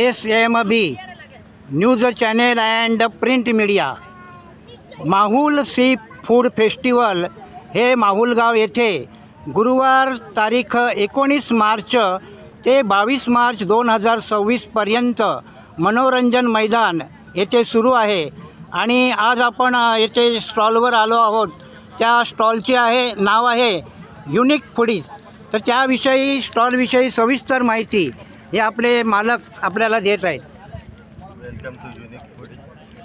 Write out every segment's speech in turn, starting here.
SMB news channel and print media Mahul seafood festival हे माहुलगाव येथे गुरुवार तारीख 19 मार्च ते 22 मार्च 2026पर्यंत मनोरंजन मैदान येथे सुरू आहे आणि आज आपण येथे स्टॉलवर आलो आहोत. त्या स्टॉलचे नाव आहे युनिक फूडीज. तर त्याविषयी स्टॉलविषयी सविस्तर माहिती हे आपले मालक आपल्याला देत आहेत. Welcome to unique foodie.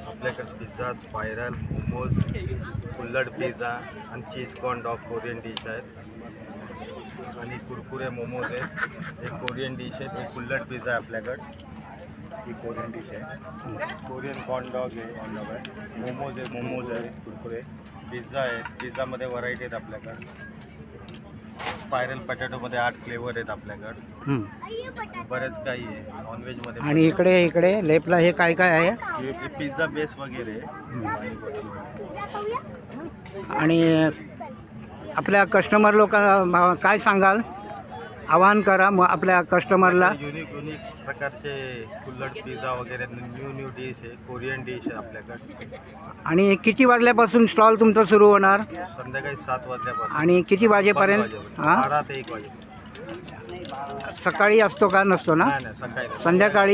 आपल्याकडे pizza, spiral, momos, kulhad pizza आणि cheese corn dog Korean dish आहेत आणि कुरकुरे मोमोज आहेत. एक कोरियन डिश आहे, एक कुल्हड पिझ्झा आहे आपल्याकडे. ही कोरियन डिश आहे. कोरियन कॉर्न डॉग आहे, मोमोज आहे, कुरकुरे पिझ्झा आहे. पिझ्झामध्ये व्हरायटी आहेत आपल्याकडे. स्पायरल पटॅटोमध्ये 8 फ्लेवर आहेत आपल्याकडे. बरेच काही आहे नॉनव्हेजमध्ये. आणि इकडे लेपला हे काय आहे? हे पिझ्झा बेस वगैरे. आणि आपल्या कस्टमर लोकांना काय सांगाल? आवाहन करा मग आपल्या कस्टमरला. युनिक प्रकारचे कुल्हड पिझ्झा वगैरे न्यू डिश आहे. कोरियन डिश आहे आपल्याकडे. आणि किती वाजल्यापासून स्टॉल तुमचा सुरू होणार? संध्याकाळी 7 वाजल्यापासून आणि किती वाजेपर्यंत? 12 ते 1 वाजेपर्यंत. सकाळी असतो का नसतो ना? नाही, सकाळी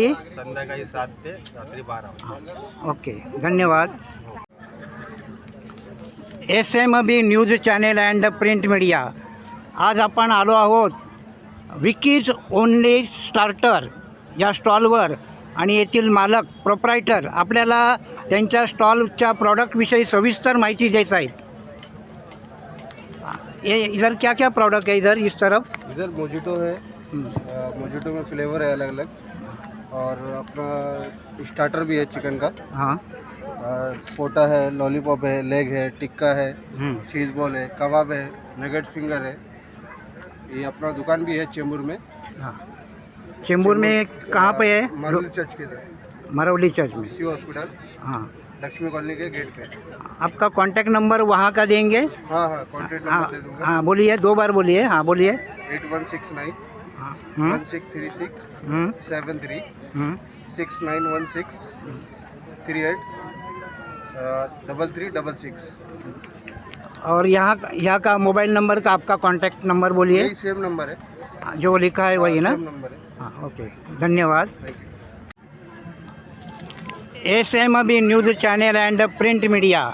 नाही. संध्याकाळी 7 ते रात्री 12. ओके, धन्यवाद. SMB news channel and print media. आज आपण आलो आहोत विकीज ओनली स्टार्टर या स्टॉलवर आणि येथील मालक प्रोप्रायटर आपल्याला त्यांच्या स्टॉलच्या प्रॉडक्टविषयी सविस्तर माहिती द्यायचं आहे. ये इधर क्या क्या प्रोडक्ट है? इस तरफ इधर मोजिटो है. मोजिटो में फ्लेवर है अलग अलग और अपना स्टार्टर भी है चिकन का. हाँ. पोटा है, लॉलीपॉप है, लेग है, टिक्का है, चीज़ बॉल है, कबाब है, नगेट फिंगर है. ये अपना दुकान भी है चेंबूर में. हाँ. चेंबूर में कहाँ पे है? मरौली चर्च के इधर. मरौली चर्च में. C hospital. हाँ. लक्ष्मी कॉलोनी के गेट पे. आपका कांटेक्ट नंबर वहाँ का देंगे? हाँ, कॉन्टेक्ट हाँ. नंबर दे दूँगा. हाँ, बोलिए, 2 बार बोलिए. हाँ, बोलिए. 8169 हाँ. 1636 73 6916 38 3366. और यहाँ का मोबाइल नंबर का आपका कांटेक्ट नंबर बोलिए. यही सेम नंबर है जो लिखा है वही ना? सेम नंबर है. हाँ, ओके, धन्यवाद. Thank you. SMB news channel and print media.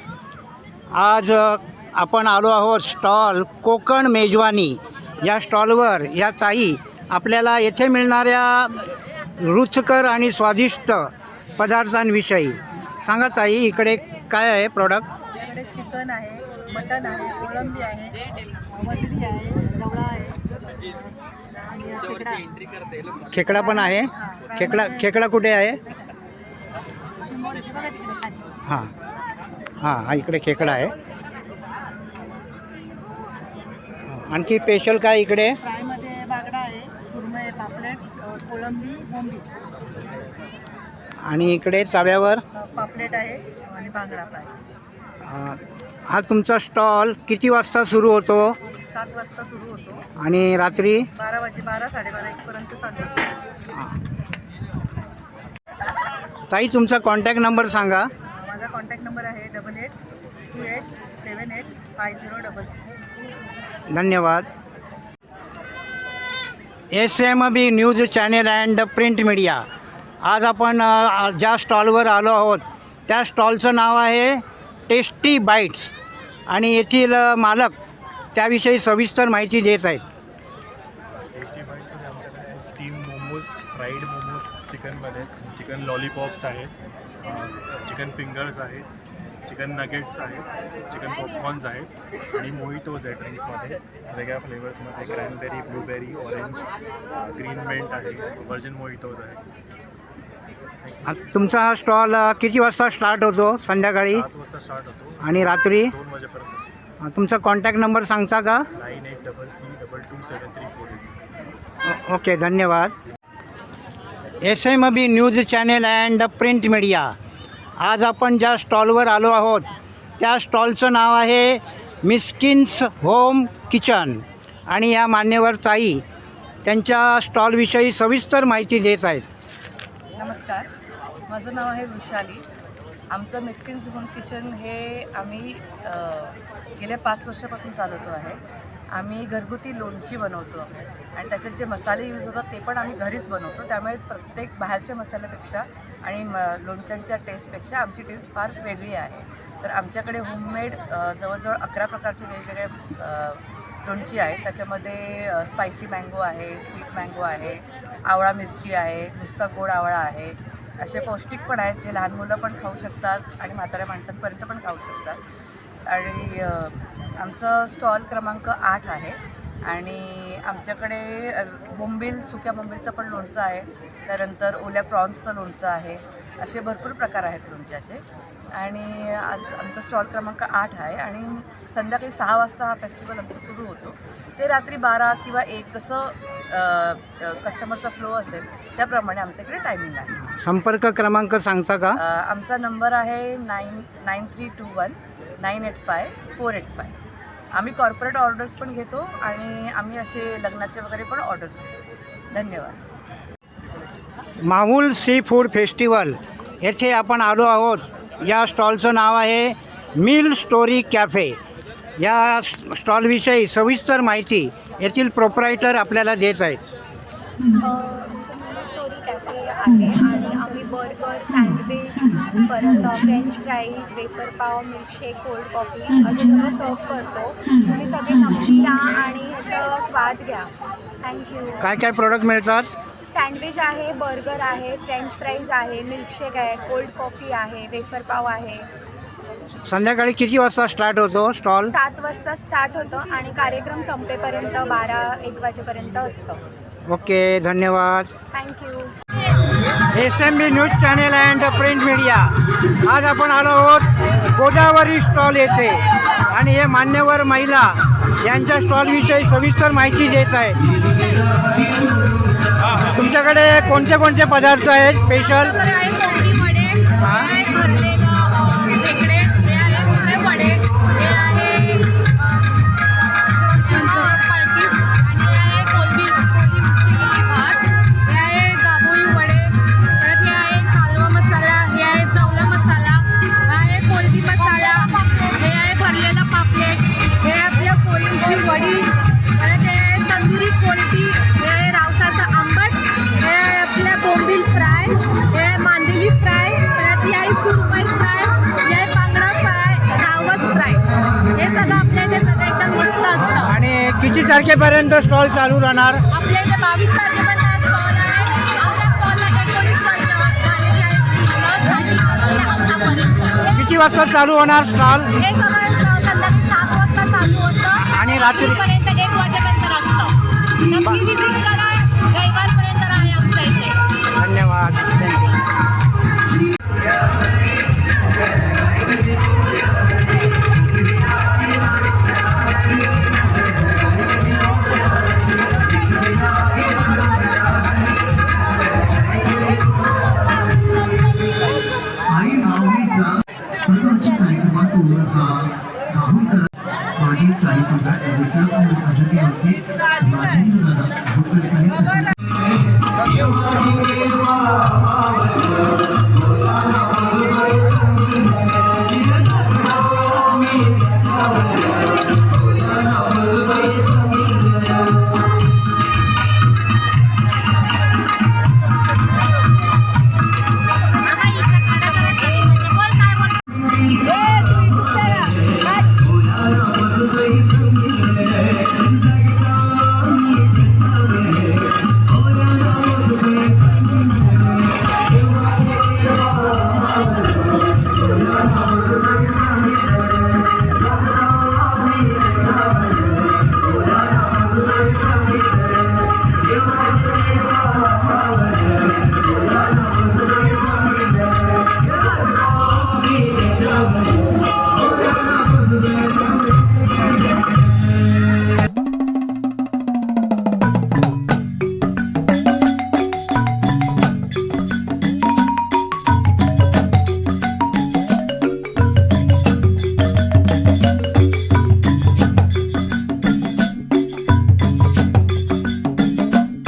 आज आपण आलो आहोत स्टॉल कोकण मेजवानी या स्टॉलवर. या ताई आपल्याला येथे मिळणाऱ्या रुचकर आणि स्वादिष्ट पदार्थांविषयी सांगा. ताई, इकडे काय आहे प्रॉडक्ट? आपल्याकडे चिकन आहे, मटन आहे, कोळंबी आहे, मजरी आहे, जवळा आहे आणि खेकडा पण आहे. खेकडा कुठे आहे? हां हां हा, इकडे खेकडा आहे. आणखी स्पेशल काय इकडे? फ्रायमध्ये बागडा आहे, सुरमई, पापलेट, कोळंबी, बोंबी. आणि इकडे तव्यावर पापलेट आहे आणि बांगडा फ्राय. हा तुमचा स्टॉल किती वाजता सुरू होतो? 7 वाजता सुरू होतो आणि रात्री 12 साडेबारा 1 पर्यंत चालू असतो. ताई, तुमचा कॉन्टॅक्ट नंबर सांगा. माझा कॉन्टॅक्ट नंबर आहे 8828785022. धन्यवाद. SMB news channel and print media. आज आपण ज्या स्टॉलवर आलो आहोत त्या स्टॉलचं नाव आहे टेस्टी बाईट्स आणि येथील मालक त्याविषयी सविस्तर माहिती देत आहेत. टेस्टी बाईट्समध्ये आमच्याकडे स्टीम मोमोज, फ्राईड मोमोज चिकनमध्ये, चिकन लॉलीपॉप्स आहेत, चिकन फिंगर्स आहेत, चिकन नगेट्स आहेत, चिकन पॉपकॉर्न्स आहेत आणि मोहिटोज आहे ड्रिंक्समध्ये वेगळ्या फ्लेवर्समध्ये. क्रॅनबेरी, ब्लूबेरी, ऑरेंज, ग्रीन मेंट आहे, व्हर्जिन मोहिटोज आहे. तुमचा हा स्टॉल किती वाजता स्टार्ट होतो? संध्याकाळी 7 वाजता स्टार्ट होतो आणि रात्री 2 वाजेपर्यंत. तुमचा कॉन्टॅक्ट नंबर सांगता का? 9833227348. ओके, धन्यवाद. SMB news channel and print media. आज आपण ज्या स्टॉलवर आलो आहोत त्या स्टॉलचं नाव आहे मिस्किन्स होम किचन आणि या मान्यवर ताई त्यांच्या स्टॉलविषयी सविस्तर माहिती देत आहेत. नमस्कार, माझं नाव आहे वृषाली. आमचं मिस्किन्स होम किचन हे आम्ही गेल्या 5 वर्षापासून चालवतो आहे. आम्ही घरगुती लोणची बनवतो आणि त्याच्यात जे मसाले यूज होतात ते पण आम्ही घरीच बनवतो. त्यामुळे प्रत्येक बाहेरच्या मसाल्यापेक्षा आणि लोणच्यांच्या टेस्टपेक्षा आमची टेस्ट फार वेगळी आहे. तर आमच्याकडे होममेड जवळजवळ 11 प्रकारचे वेगवेगळे लोणची आहे. त्याच्यामध्ये स्पायसी मँगो आहे, स्वीट मँगो आहे, आवळा मिरची आहे, नुसता गोड आवळा आहे. असे पौष्टिक पण आहेत जे लहान मुलं पण खाऊ शकतात आणि म्हाताऱ्या माणसांपर्यंत पण खाऊ शकतात. आणि आमचं स्टॉल क्रमांक 8 आहे आणि आमच्याकडे बोंबील, सुक्या बोंबीलचं पण लोणचं आहे. त्यानंतर ओल्या प्रॉन्सचं लोणचं आहे. असे भरपूर प्रकार आहेत लोणच्याचे. आणि आज आमचा स्टॉल क्रमांक 8 आहे आणि संध्याकाळी 6 वाजता हा फेस्टिवल आमचा सुरू होतो. ते रात्री 12 किंवा 1 जसं कस्टमरचा फ्लो असेल त्याप्रमाणे आमच्याकडे टायमिंग आहे. संपर्क क्रमांक सांगता का? आमचा नंबर आहे 9321 985 485. आम्ही कॉर्पोरेट ऑर्डर्स पण घेतो आणि आम्ही असे लग्नाचे वगैरे पण ऑर्डर्स घेतो. धन्यवाद. माहुल सी फूड फेस्टिवल येथे आपण आलो आहोत. या स्टॉलचं नाव आहे मिल स्टोरी कॅफे. या स्टॉलविषयी सविस्तर माहिती येथील प्रोप्रायटर आपल्याला देत आहेत. स्टोरी कॅफे आहे आणि आम्ही बर्गर, सँडविच, परत फ्रेंच फ्राईज, वेफर पाव, मिल्कशेक, कोल्ड कॉफी असं सगळं सर्व करतो. तुम्ही सगळे नक्की या आणि ह्याचा स्वाद घ्या. थँक्यू. काय काय प्रोडक्ट मिळतात? सँडविच आहे, बर्गर आहे, फ्रेंच फ्राईज आहे, मिल्कशेक आहे, कोल्ड कॉफी आहे, वेफर पाव आहे. संध्याकाळी किती वाजता स्टार्ट होतो स्टॉल? 7 वाजता स्टार्ट होतं आणि कार्यक्रम संपेपर्यंत 12-1 वाजेपर्यंत असतं. ओके, धन्यवाद. Thank you. SMB news channel and print media. आज आपण आलो आहोत गोदावरी स्टॉल येथे आणि हे मान्यवर महिला यांच्या स्टॉलविषयी सविस्तर माहिती देत आहेत. तुमच्याकडे कोणते कोणते पदार्थ आहेत स्पेशल? किती तारखेपर्यंत स्टॉल चालू राहणार? आपल्या इथे 22 तारखेपर्यंत स्टॉल आहे. आमच्या स्टॉलला 19 वर्ष झालेली आहेत. किती वाजता चालू होणार स्टॉल? हे सगळं संध्याकाळी 7 वाजता चालू होतं आणि रात्रीपर्यंत 1 वाजेपर्यंत असतं. नक्की विजिट करा. रविवारपर्यंत आहे आमच्या इथे. धन्यवाद.